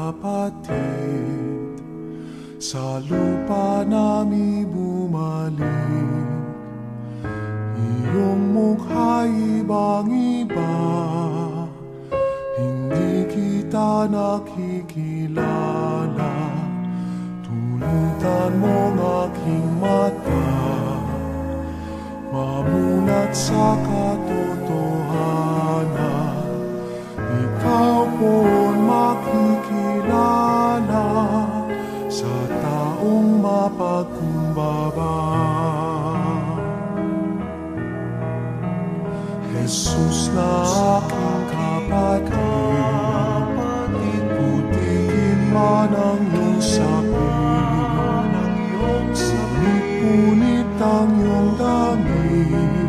kapatid, sa lupa nami bumalik. Iyong mukha'y ibang-iba, hindi kita nakikilala. Tulutan mong aking mata, mamulat sa katotohanan. Ikaw po'y makikilala sa taong mapagkumbaba. Jesus na aking kapatid, putikin man ang iyong sapin, punit ang iyong damit,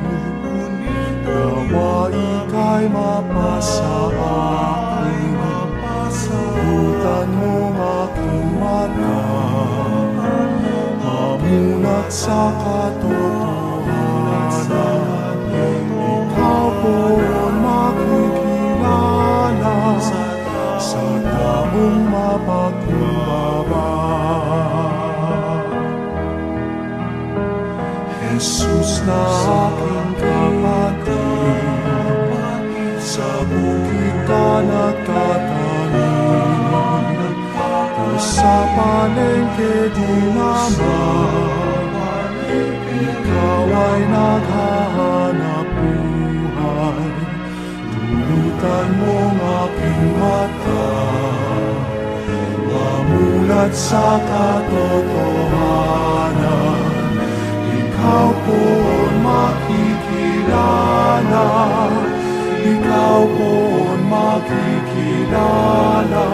nawa ika'y mapasa akin. Tulutan mong aking mata, mamulat sa katotohanan. Ikaw po'y makikilala sa taong mapagkumbaba. Jesus na aking kapatid, sa bukid ka nagtatanim, o sa palengke di naman, ikaw ay naghahanap buhay. Tulutan mong aking mata, mamulat sa katotohanan. Ikaw po'y makikilala, ikaw po'y makikilala,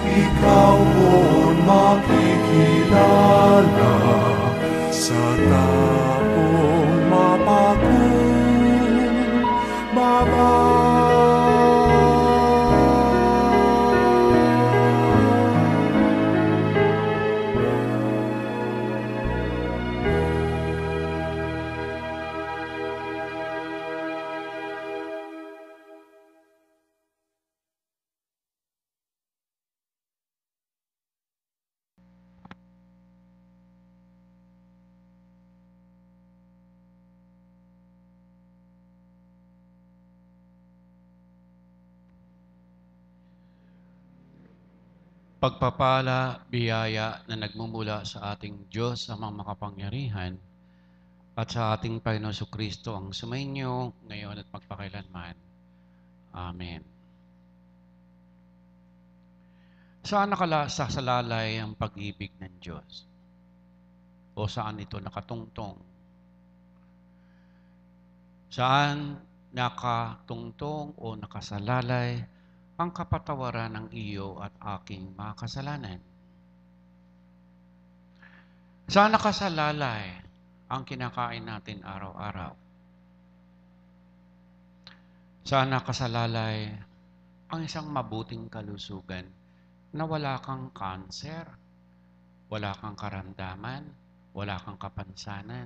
ikaw po'y makikilala sa taong mapagkumbaba. Pagpapala, biyaya na nagmumula sa ating Diyos amang makapangyarihan at sa ating Panginoon Jesucristo ang sumainyo ngayon at magpakailanman. Amen. Saan nakasalalay ang pag-ibig ng Diyos? O saan ito nakatungtong? Saan nakatungtong o nakasalalay ang kapatawaran ng iyo at aking mga kasalanan? Saan nakasalalay ang kinakain natin araw-araw? Saan nakasalalay ang isang mabuting kalusugan na wala kang kanser, wala kang karamdaman, wala kang kapansanan?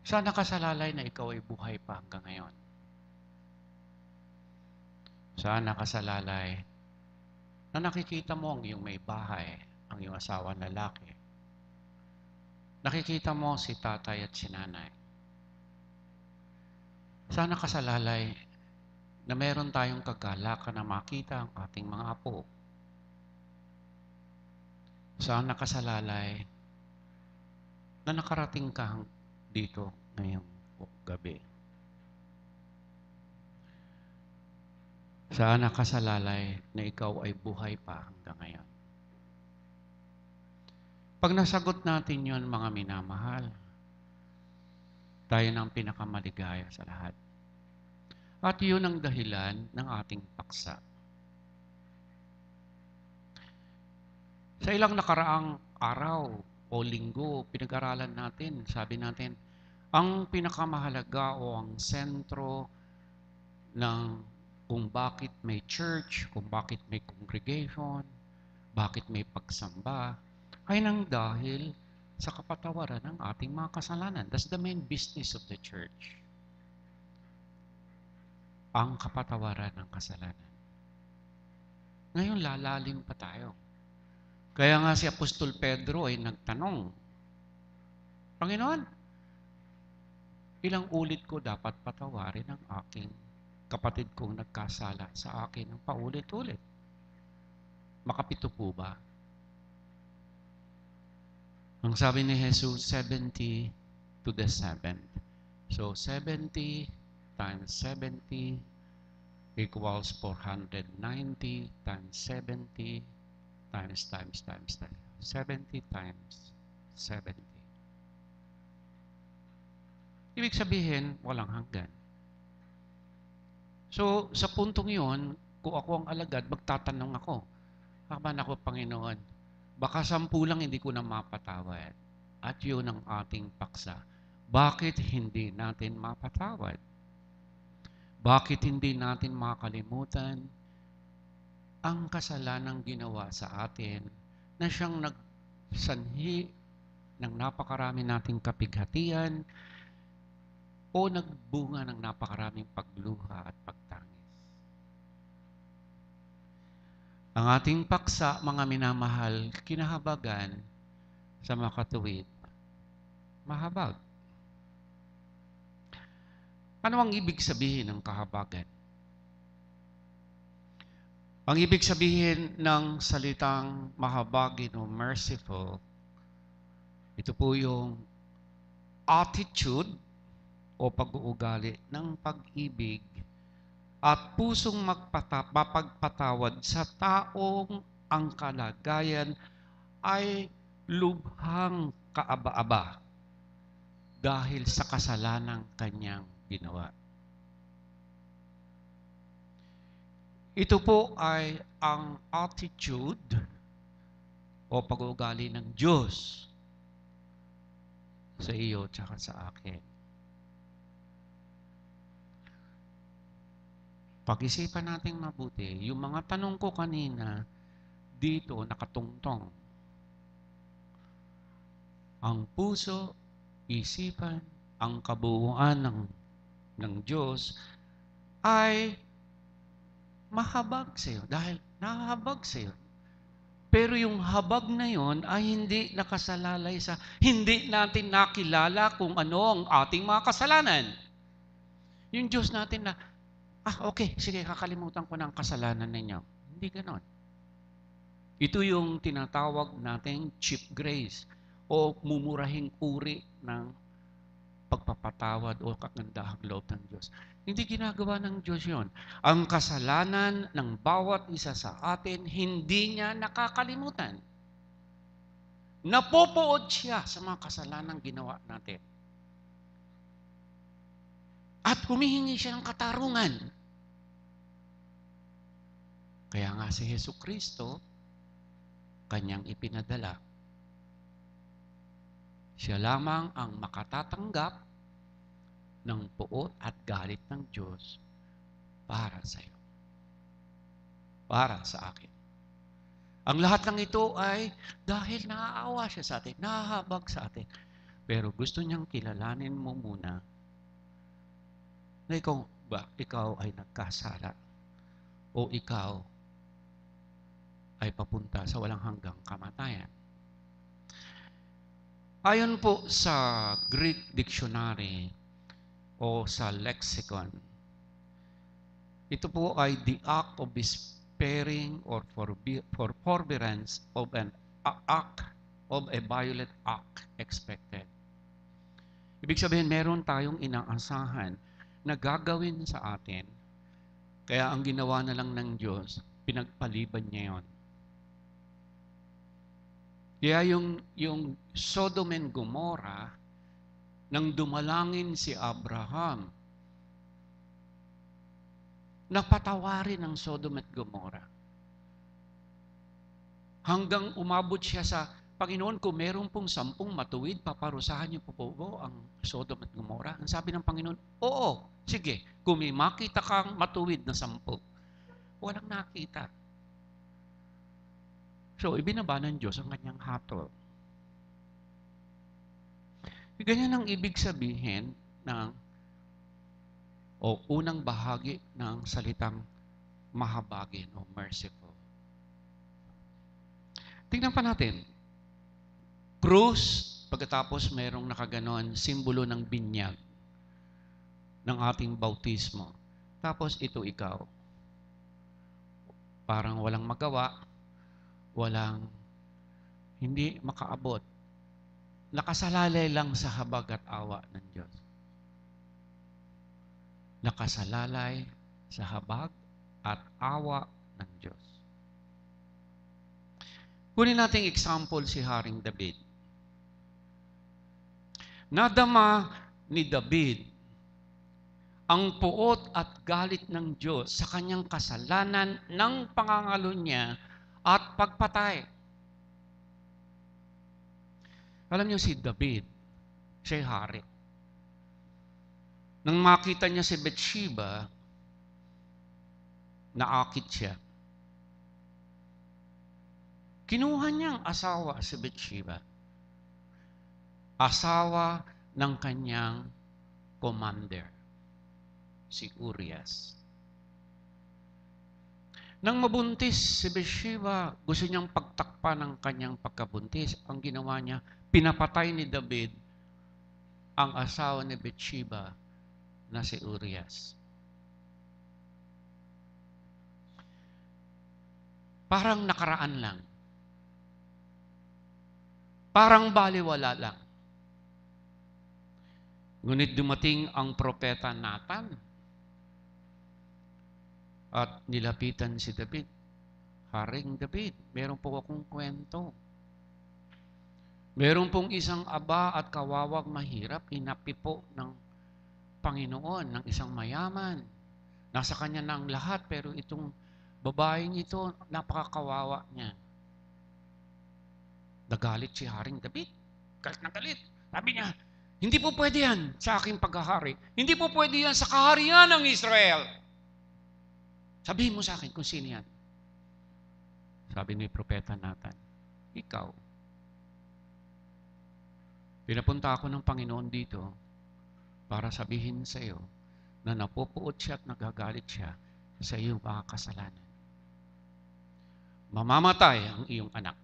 Saan nakasalalay na ikaw ay buhay pa hanggang ngayon? Saan nakasalalay na nakikita mo ang iyong may bahay, ang iyong asawa lalaki? Nakikita mo si tatay at si nanay? Saan nakasalalay na meron tayong kagalakan na makita ang ating mga apo? Saan nakasalalay na nakarating ka dito ngayong gabi? Saan nakasalalay na ikaw ay buhay pa hanggang ngayon? Pag nasagot natin yon, mga minamahal, tayo ng pinakamaligaya sa lahat. At yun ang dahilan ng ating paksa. Sa ilang nakaraang araw o linggo, pinag-aralan natin, sabi natin, ang pinakamahalaga o ang sentro ng kung bakit may church, kung bakit may congregation, bakit may pagsamba, ay nang dahil sa kapatawaran ng ating mga kasalanan. That's the main business of the church. Ang kapatawaran ng kasalanan. Ngayon, lalalim pa tayo. Kaya nga si Apostol Pedro ay nagtanong, Panginoon, ilang ulit ko dapat patawarin ang aking kapatid kong nagkasala sa akin ng paulit-ulit? Makapito po ba? Ang sabi ni Jesus, 70 to the 7th. So, 70 times 70 equals 490 times 70 times. 70 times 70. Ibig sabihin, walang hanggan. So, sa puntong yun, kung ako ang alagad, magtatanong ako, Haman ako, Panginoon, baka 10 lang hindi ko na mapatawad. At yun ang ating paksa. Bakit hindi natin mapatawad? Bakit hindi natin makalimutan ang kasalanang ginawa sa atin na siyang nagsanhi ng napakarami nating kapighatian o nagbunga ng napakaraming pagluha at pagtangis? Ang ating paksa, mga minamahal, kinahabagan sa makatuwid, mahabag. Ano ang ibig sabihin ng kahabagan? Ang ibig sabihin ng salitang mahabagin o merciful, ito po yung attitude o pag-uugali ng pag-ibig at pusong mapagpatawad sa taong ang kalagayan ay lubhang kaaba-aba dahil sa kasalanang kanyang ginawa. Ito po ay ang attitude o pag-uugali ng Diyos sa iyo at sa akin. Pag-isipan natin mabuti, yung mga tanong ko kanina, dito nakatungtong. Ang puso, isipan, ang kabuuan ng Diyos ay mahabag sa iyo dahil nahahabag sa iyo. Pero yung habag na yon ay hindi nakasalalay sa hindi natin nakilala kung ano ang ating mga kasalanan. Yung Diyos natin na, okay, sige, kakalimutan ko ng kasalanan ninyo. Hindi ganon. Ito yung tinatawag nating cheap grace o mumurahing uri ng pagpapatawad o kagandahang loob ng Diyos. Hindi ginagawa ng Diyos yon. Ang kasalanan ng bawat isa sa atin, hindi niya nakakalimutan. Napopood siya sa mga kasalanang ginawa natin. At humihingi siya ng katarungan. Kaya nga si Jesucristo, kanyang ipinadala. Siya lamang ang makatatanggap ng puot at galit ng Diyos para sa iyo. Para sa akin. Ang lahat ng ito ay dahil naaawa siya sa atin, nahahabag sa atin. Pero gusto niyang kilalanin mo muna na ikaw ay nagkasala o ikaw ay papunta sa walang hanggang kamatayan. Ayon po sa Greek Dictionary o sa lexicon, ito po ay the act of sparing or forbearance of an act of a violent act expected. Ibig sabihin, meron tayong inaasahan na gagawin sa atin, kaya ang ginawa na lang ng Diyos, pinagpaliban niya yon. Kaya yung Sodom and Gomorrah, nang dumalangin si Abraham, napatawarin ang Sodom at Gomorrah. Hanggang umabot siya sa, Panginoon, kung meron pong 10 matuwid, paparusahan niyo po ang Sodom at Gomorrah. Ang sabi ng Panginoon, oo, sige, kung may makita kang matuwid na 10, walang nakita. So, ibinaba ng Diyos ang kanyang hatol. Ganyan ang ibig sabihin ng unang bahagi ng salitang mahabagin o merciful. Tingnan pa natin. Krus, pagkatapos mayroong nakaganon, simbolo ng binyag ng ating bautismo. Tapos ito ikaw. Parang walang magawa, hindi makaabot. Nakasalalay lang sa habag at awa ng Diyos. Nakasalalay sa habag at awa ng Diyos. Kunin nating example si Haring David. Nadama ni David ang puot at galit ng Diyos sa kanyang kasalanan ng pangangalo niya at pagpatay. Alam niyo si David, siya'y hari. Nang makita niya si Bathsheba, naakit siya. Kinuha niyang asawa si Bathsheba. Asawa ng kanyang commander, si Urias. Nang mabuntis si Bathsheba, gusto niyang pagtakpan ng kanyang pagkabuntis. Ang ginawa niya, pinapatay ni David ang asawa ni Bathsheba na si Urias. Parang nakaraan lang. Parang baliwala lang. Ngunit dumating ang propeta Nathan at nilapitan si David. Haring David, meron po akong kwento. Meron pong isang aba at kawawang mahirap, inapi po ng Panginoon, ng isang mayaman. Nasa kanya na ang lahat, pero itong babaeng ito, napakakawawa niya. Nagalit si Haring David. Galit na galit. Sabi niya, hindi po pwede yan sa aking paghahari. Hindi po pwede yan sa kaharian ng Israel. Sabihin mo sa akin kung sino yan. Sabi ni Propeta Nathan, ikaw. Pinapunta ako ng Panginoon dito para sabihin sa iyo na napupuot siya at nagagalit siya sa iyong mga kasalanan. Mamamatay ang iyong anak.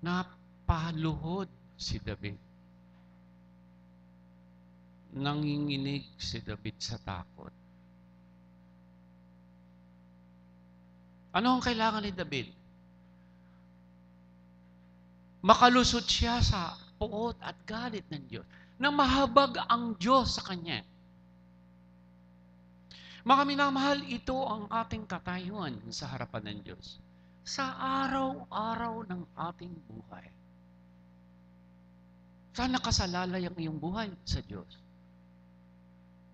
Napaluhod si David. Nanginginig si David sa takot. Ano ang kailangan ni David? Makalusot siya sa puot at galit ng Diyos. Na mahabag ang Diyos sa kanya. Mga minamahal, ito ang ating katayuan sa harapan ng Diyos. Sa araw-araw ng ating buhay. Sana nakasalalay ang iyong buhay sa Diyos.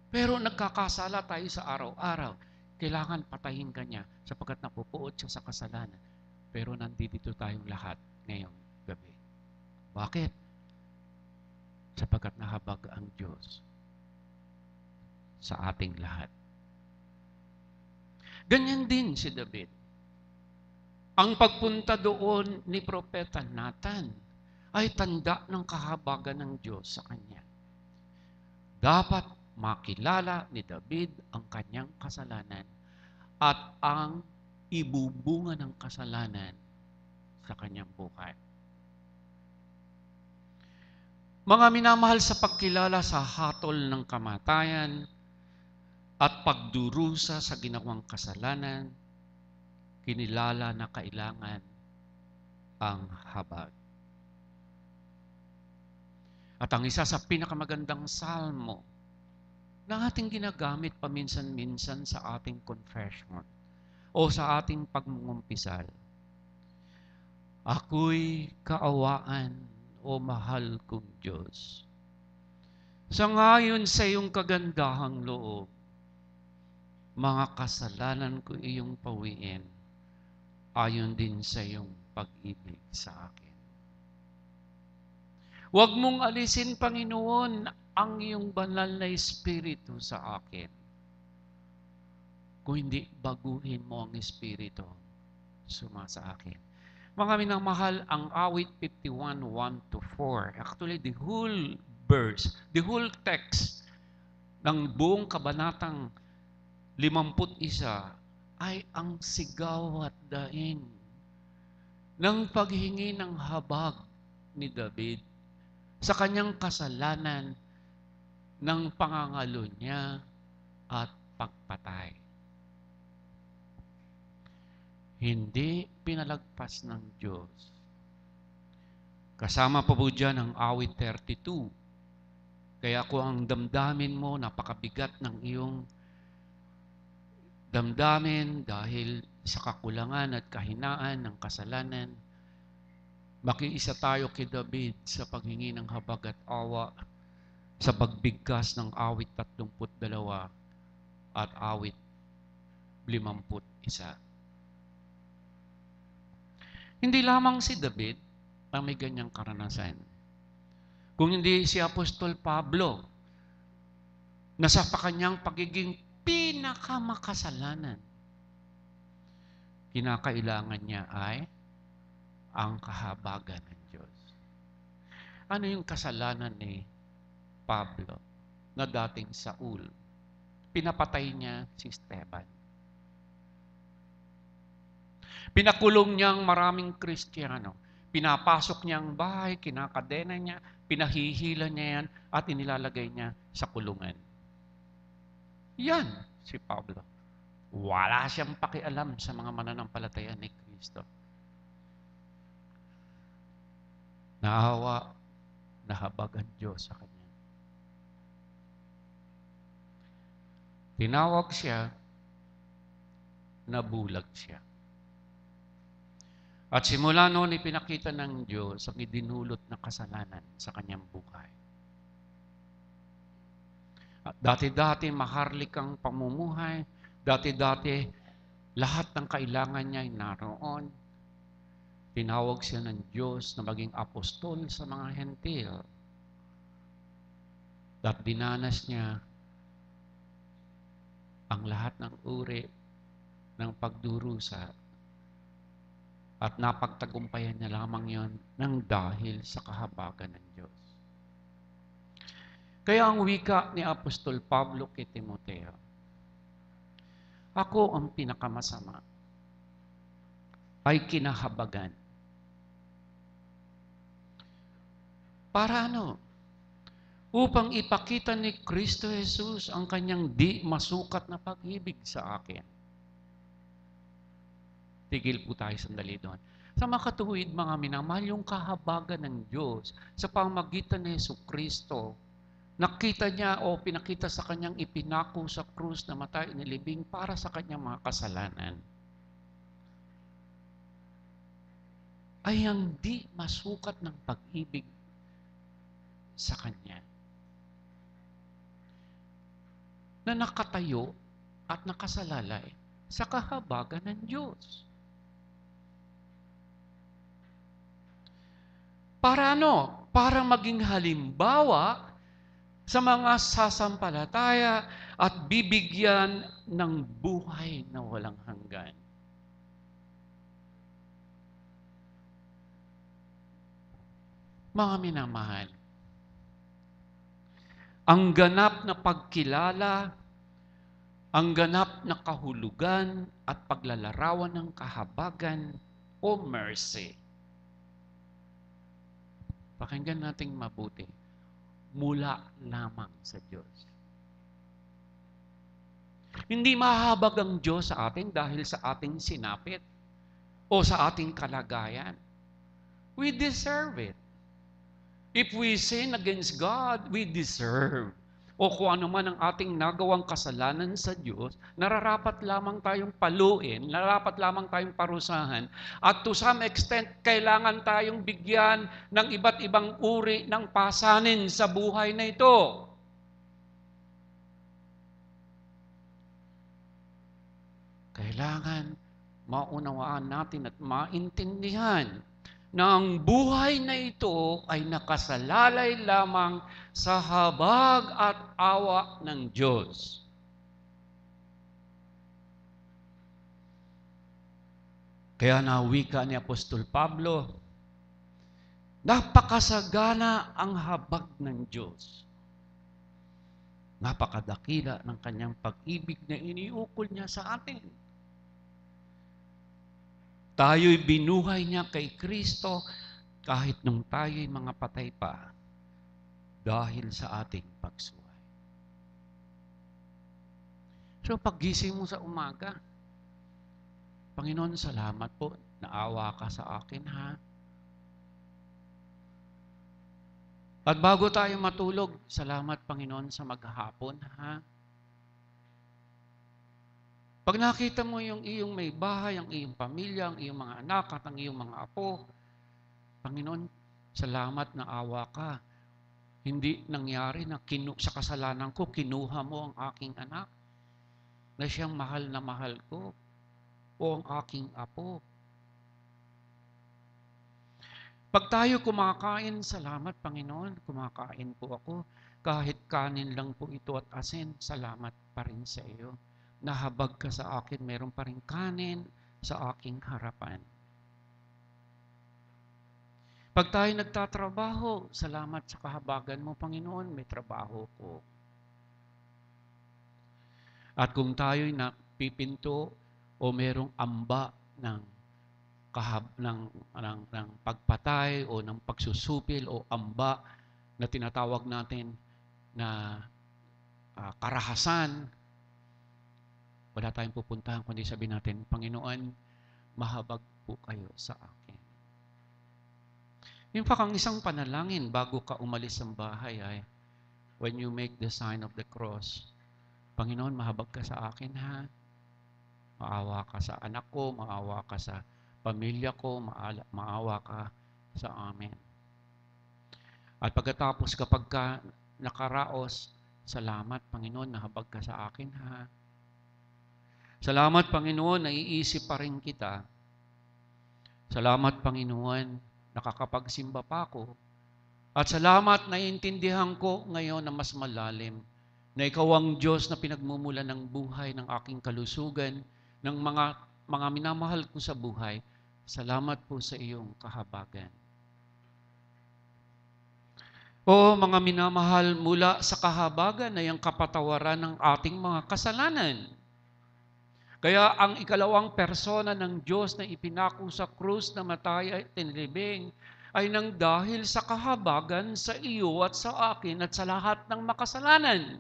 Pero nagkakasala tayo sa araw-araw. Kailangan patayin ka niya sapagkat napupuot siya sa kasalanan. Pero nandito tayong lahat ngayong gabi. Bakit? Sapagkat nahabag ang Diyos sa ating lahat. Ganyan din si David. Ang pagpunta doon ni Propeta Nathan ay tanda ng kahabagan ng Diyos sa kanya. Dapat makilala ni David ang kanyang kasalanan at ang ibubunga ng kasalanan sa kanyang buhay. Mga minamahal, sa pagkilala sa hatol ng kamatayan at pagdurusa sa ginawang kasalanan, kinilala na kailangan ang habag. At ang isa sa pinakamagandang salmo na ating ginagamit paminsan-minsan sa ating confession o sa ating pagmumpisal. Ako'y kaawaan o mahal kong Diyos. Sa ngayon sa iyong kagandahang loob, mga kasalanan ko iyong pawiin, ayon din sa iyong pag-ibig sa akin. Huwag mong alisin, Panginoon, ang iyong banal na Espiritu sa akin. Kung hindi, baguhin mo ang Espiritu sa akin. Mga minamahal, ang awit 51, 1-4, actually the whole verse, the whole text ng buong kabanatang 51 ay ang sigaw at daing ng paghingi ng habag ni David sa kanyang kasalanan ng pangangalo niya at pagpatay. Hindi pinalagpas ng Diyos. Kasama pa po dyan ang awit 32. Kaya kung ang damdamin mo, napakabigat ng iyong damdamin dahil sa kakulangan at kahinaan ng kasalanan, makiisa tayo kay David sa paghingi ng habag at awa sa pagbigkas ng awit 32 at awit 51. Hindi lamang si David ang may ganyang karanasan. Kung hindi si Apostol Pablo, na sa kanyang pagiging pinakamakasalanan, kinakailangan niya ay ang kahabagan ng Diyos. Ano yung kasalanan ni Pablo na dating Saul? Pinapatay niya si Esteban. Pinakulong niyang maraming Kristiyano. Pinapasok niya ang bahay, kinakadena niya, pinahihila niya yan, at inilalagay niya sa kulungan. Yan si Pablo. Wala siyang pakialam sa mga mananampalataya ni Kristo. Naawa, nahabag ang Diyos sa kanya. Tinawag siya, nabulag siya. At simula noon, ipinakita ng Diyos ang idinulot na kasalanan sa kanyang buhay. At dati-dati maharlik ang pamumuhay, dati-dati lahat ng kailangan niya ay naroon. Tinawag siya ng Diyos na maging apostol sa mga hentil. At dinanas niya ang lahat ng uri ng pagdurusa. At napagtagumpayan niya lamang yon ng dahil sa kahabagan ng Diyos. Kaya ang wika ni Apostol Pablo kay Timoteo, ako ang pinakamasama ay kinahabagan. Para ano? Upang ipakita ni Kristo Jesus ang kanyang di masukat na pag-ibig sa akin. Tigil po tayo sandali doon. Sa makatuwid, mga minamahal, yung kahabagan ng Diyos sa pamamagitan ni Jesucristo, nakita niya o pinakita sa kanyang ipinako sa krus na matay inilibing para sa kanyang mga kasalanan, ay ang di masukat ng pag-ibig sa kanya. Na nakatayo at nakasalalay sa kahabagan ng Diyos. Para ano? Para maging halimbawa sa mga sasampalataya at bibigyan ng buhay na walang hanggan. Mga minamahal, ang ganap na pagkilala, ang ganap na kahulugan at paglalarawan ng kahabagan o mercy, pakinggan nating mabuti, mula lamang sa Diyos. Hindi mahabag ang Diyos sa atin dahil sa ating sinapit o sa ating kalagayan. We deserve it. If we sin against God, we deserve. O kung ano man ang ating nagawang kasalanan sa Diyos, nararapat lamang tayong paluin, nararapat lamang tayong parusahan. At to some extent, kailangan tayong bigyan ng iba't ibang uri ng pasanin sa buhay na ito. Kailangan maunawaan natin at maintindihan na ang buhay na ito ay nakasalalay lamang sa habag at awa ng Diyos. Kaya nawika ni Apostol Pablo, napakasagana ang habag ng Diyos. Napakadakila ng kanyang pag-ibig na iniukol niya sa atin. Tayo'y binuhay niya kay Kristo kahit nung tayo'y mga patay pa dahil sa ating pagsuway. So paggising mo sa umaga, Panginoon, salamat po, naawa ka sa akin, ha? At bago tayo matulog, salamat, Panginoon, sa maghapon, ha? Pag nakita mo yung iyong may bahay, ang iyong pamilya, ang iyong mga anak, at ang iyong mga apo, Panginoon, salamat na awa ka. Hindi nangyari na sa kasalanan ko, kinuha mo ang aking anak na siyang mahal na mahal ko o ang aking apo. Pag tayo kumakain, salamat Panginoon, kumakain po ako. Kahit kanin lang po ito at asin, salamat pa rin sa iyo. Nahabag ka sa akin, meron pa rin kanin sa aking harapan. Pag tayo nagtatrabaho, salamat sa kahabagan mo, Panginoon, may trabaho ko. At kung tayo'y napipinto o merong amba ng pagpatay o ng pagsusupil o amba na tinatawag natin na karahasan, wala tayong pupuntahan kundi sabihin natin, Panginoon, mahabag po kayo sa akin. In fact, ang isang panalangin bago ka umalis ng bahay ay, when you make the sign of the cross, Panginoon, mahabag ka sa akin, ha? Maawa ka sa anak ko, maawa ka sa pamilya ko, maawa ka sa amin. At pagkatapos kapag ka nakaraos, salamat Panginoon, nahabag ka sa akin, ha? Salamat Panginoon, naiisip pa rin kita. Salamat Panginoon, nakakapagsimba pa ako. At salamat, naiintindihan ko ngayon na mas malalim na ikaw ang Diyos na pinagmumulan ng buhay, ng aking kalusugan, ng mga minamahal ko sa buhay. Salamat po sa iyong kahabagan. O mga minamahal, mula sa kahabagan ay ang kapatawaran ng ating mga kasalanan. Kaya ang ikalawang persona ng Diyos na ipinako sa krus na matay at tinilibing ay nang dahil sa kahabagan sa iyo at sa akin at sa lahat ng makasalanan.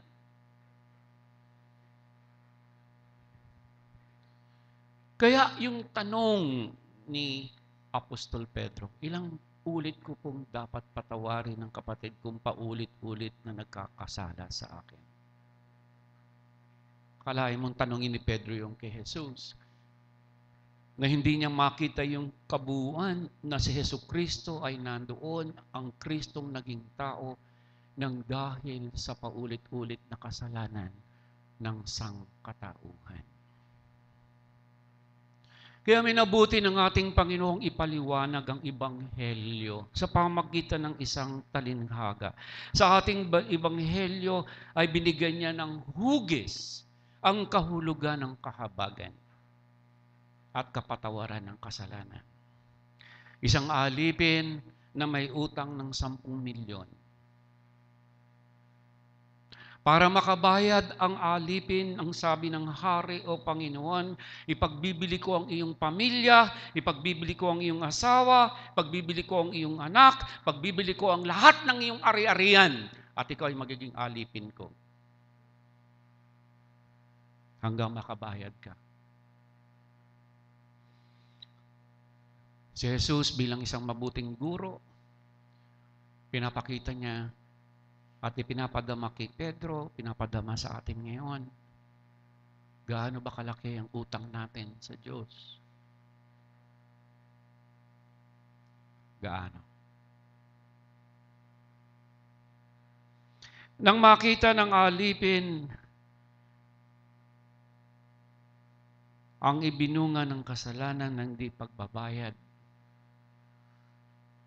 Kaya yung tanong ni Apostol Pedro, ilang ulit ko pong dapat patawarin ng kapatid kong paulit-ulit na nagkakasala sa akin? Kalahin mong tanongin ni Pedro yung kay Jesus, na hindi niya makita yung kabuuan na si Jesucristo ay nandoon, ang Kristong naging tao nang dahil sa paulit-ulit na kasalanan ng sangkatauhan. Kaya minabuti ng ating Panginoong ipaliwanag ang Ebanghelyo sa pamagitan ng isang talinhaga. Sa ating Ebanghelyo ay binigyan niya ng hugis ang kahulugan ng kahabagan at kapatawaran ng kasalanan. Isang alipin na may utang ng 10 milyon. Para makabayad ang alipin, ang sabi ng hari o Panginoon, ipagbibili ko ang iyong pamilya, ipagbibili ko ang iyong asawa, ipagbibili ko ang iyong anak, ipagbibili ko ang lahat ng iyong ari-arian, at ikaw ay magiging alipin ko. Hanggang makabayad ka. Si Jesus bilang isang mabuting guro, pinapakita niya at ipinapadama kay Pedro, pinapadama sa atin ngayon. Gaano ba kalaki ang utang natin sa Diyos? Gaano? Nang makita ng alipin ang ibinunga ng kasalanan ng di pagbabayad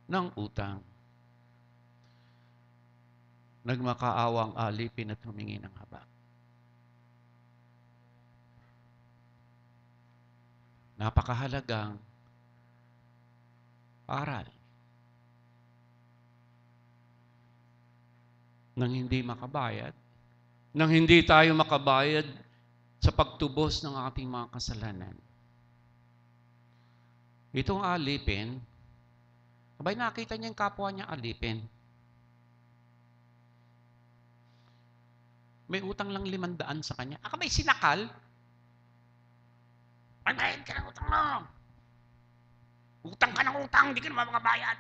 ng utang, nagmakaawa ang alipin at humingi ng habag. Napakahalagang aral nang hindi makabayad, nang hindi tayo makabayad sa pagtubos ng ating mga kasalanan. Itong alipin, abay nakita niya yung kapwa niya alipin. May utang lang 500 sa kanya. Aka may sinakal? Ay, bayad ka ng utang mo. Utang ka ng utang, hindi ka naman makabayad.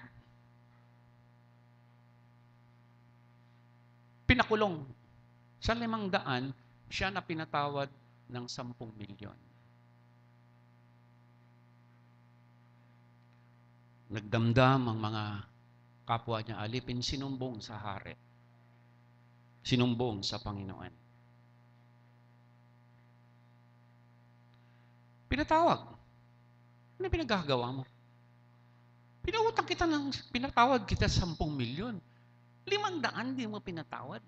Pinakulong. Sa 500, siya na pinatawad ng 10 milyon. Nagdamdam ang mga kapwa niya alipin, sinumbong sa hari. Sinumbong sa Panginoon. Pinatawag. Ano pinagagawa mo? Pinautang kita pinatawad kita 10 milyon. 500 di mo pinatawad.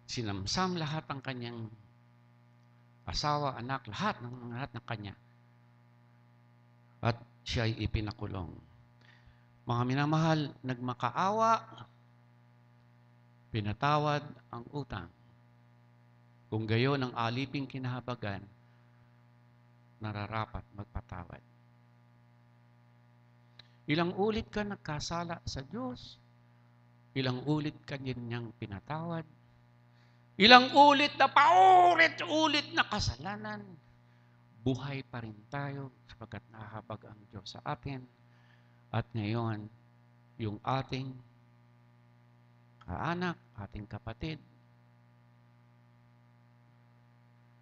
Sinamsam lahat ang kanyang asawa, anak, lahat ng kanya. At siya ay ipinakulong. Mga minamahal, nagmakaawa, pinatawad ang utang. Kung gayon ang aliping kinahabagan, nararapat magpatawad. Ilang ulit ka nagkasala sa Diyos, ilang ulit ka niyang pinatawad, ilang ulit na paulit-ulit na kasalanan, buhay pa rin tayo sapagkat nahahabag ang Diyos sa atin. At ngayon, yung ating kaanak, ating kapatid,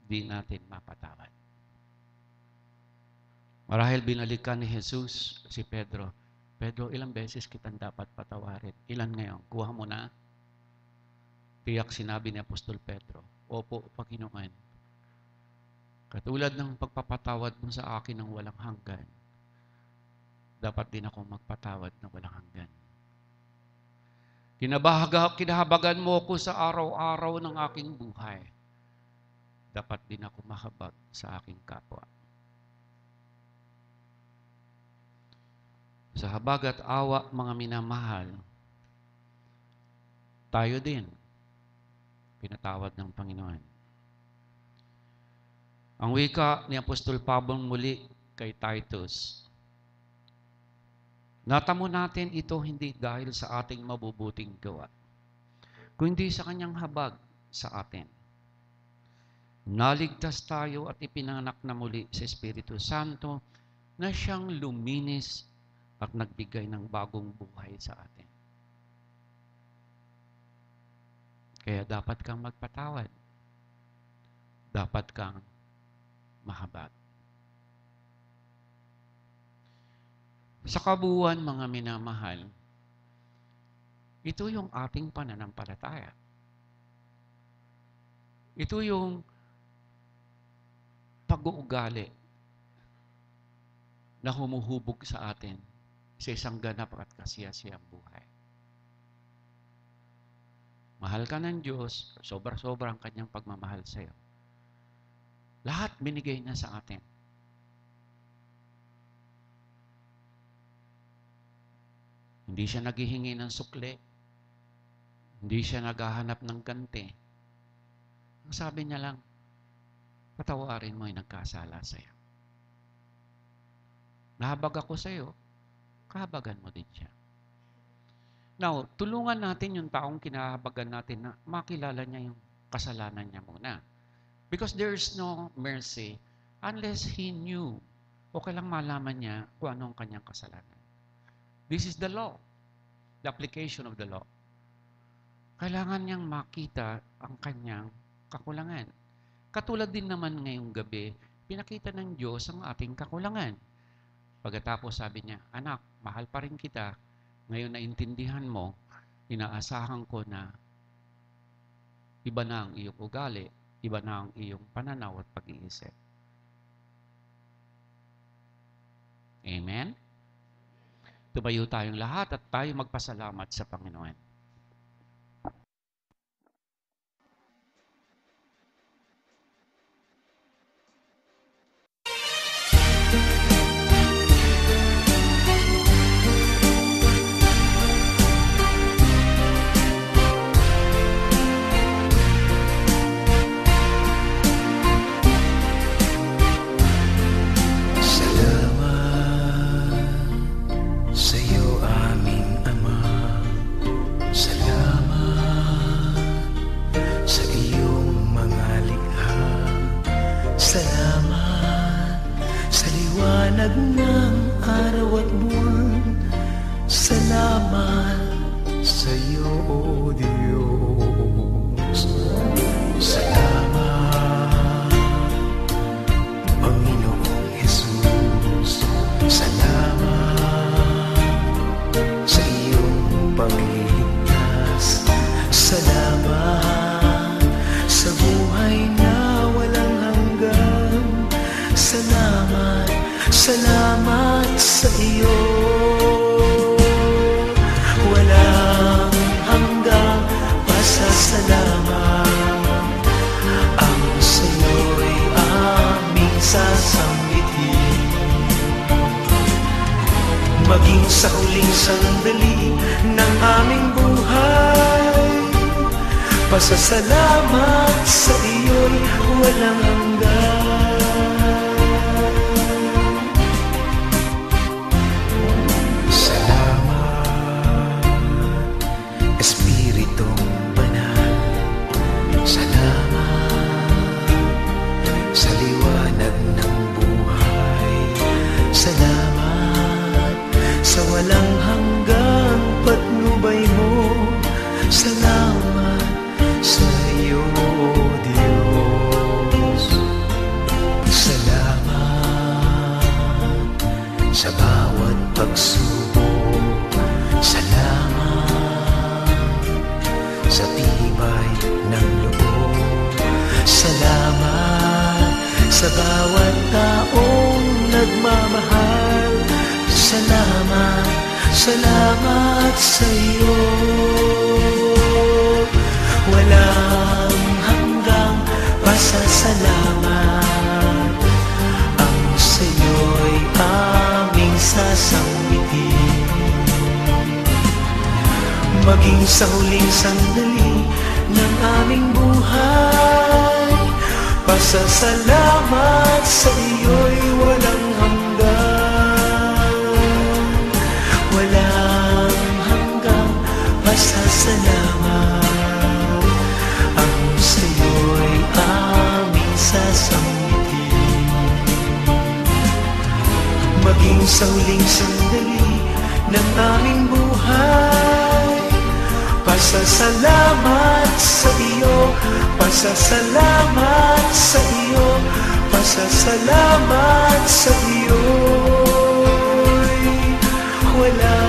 di natin mapatawad. Marahil binalikan ni Jesus si Pedro. Pedro, ilang beses kitang dapat patawarin? Ilan ngayon? Kuha mo na. Tiyak sinabi ni Apostol Pedro, opo, Panginoon. Katulad ng pagpapatawad mo sa akin ng walang hanggan, dapat din ako magpatawad ng walang hanggan. Kinahabagan mo ko sa araw-araw ng aking buhay. Dapat din ako mahabag sa aking kapwa. Sa habag at awa, mga minamahal, tayo din pinatawad ng Panginoon. Ang wika ni Apostol Pablo muli kay Titus, natamo natin ito hindi dahil sa ating mabubuting gawa, kundi sa kanyang habag sa atin. Naligtas tayo at ipinanganak na muli sa Espiritu Santo na siyang luminis at nagbigay ng bagong buhay sa atin. Kaya dapat kang magpatawad. Dapat kang mahabag. Sa kabuuan, mga minamahal, ito yung ating pananampalataya. Ito yung pag-uugali na humuhubog sa atin sa isang ganap at kasiyasiyang buhay. Mahal ka ng Diyos, sobra-sobra ang kanyang pagmamahal sa iyo. Lahat binigay na sa atin. Hindi siya naghihingi ng sukli. Hindi siya naghahanap ng ganti. Ang sabi niya lang, patawarin mo yung nagkasala sa iyo. Nahabag ako sa iyo, kahabagan mo din siya. Now, tulungan natin yung taong kinahabagan natin na makilala niya yung kasalanan niya muna. Because there's no mercy unless he knew o kailang malaman niya kung anong kanyang kasalanan. This is the law. The application of the law. Kailangan niyang makita ang kanyang kakulangan. Katulad din naman ngayong gabi, pinakita ng Diyos ang ating kakulangan. Pagkatapos sabi niya, anak, mahal pa rin kita. Ngayon naintindihan mo, inaasahan ko na iba na ang iyong ugali, iba na ang iyong pananaw at pag-iisip. Amen? Tumayo tayong lahat at tayo magpasalamat sa Panginoon. Salamat sasambitin. Maging sa huling sandali ng aming buhay, pasasalamat sa iyo'y walang hanggan. Salamat, Espiritong Banal. Salamat sa liwanag ng buhay. Salamat sa walang hanggang patnubay mo. Salamat sa iyo, Diyos. Salamat sa bawat pagsubok. Salamat sa tibay ng loob. Salamat sa bawat taong nagmamahal. Salamat, salamat sa iyo. Walang hanggang pasasalamat ang sa'yo'y aming sasambitin. Maging sa huling sandali ng aming buhay, pasasalamat sa iyo'y walang hanggan. Walang hanggang pasasalamat ang sa'yo'y aming sasambitin. Maging sa huling sandali ng aming buhay, pasasalamat sa iyo, pasasalamat sa iyo, pasasalamat sa iyo'y wala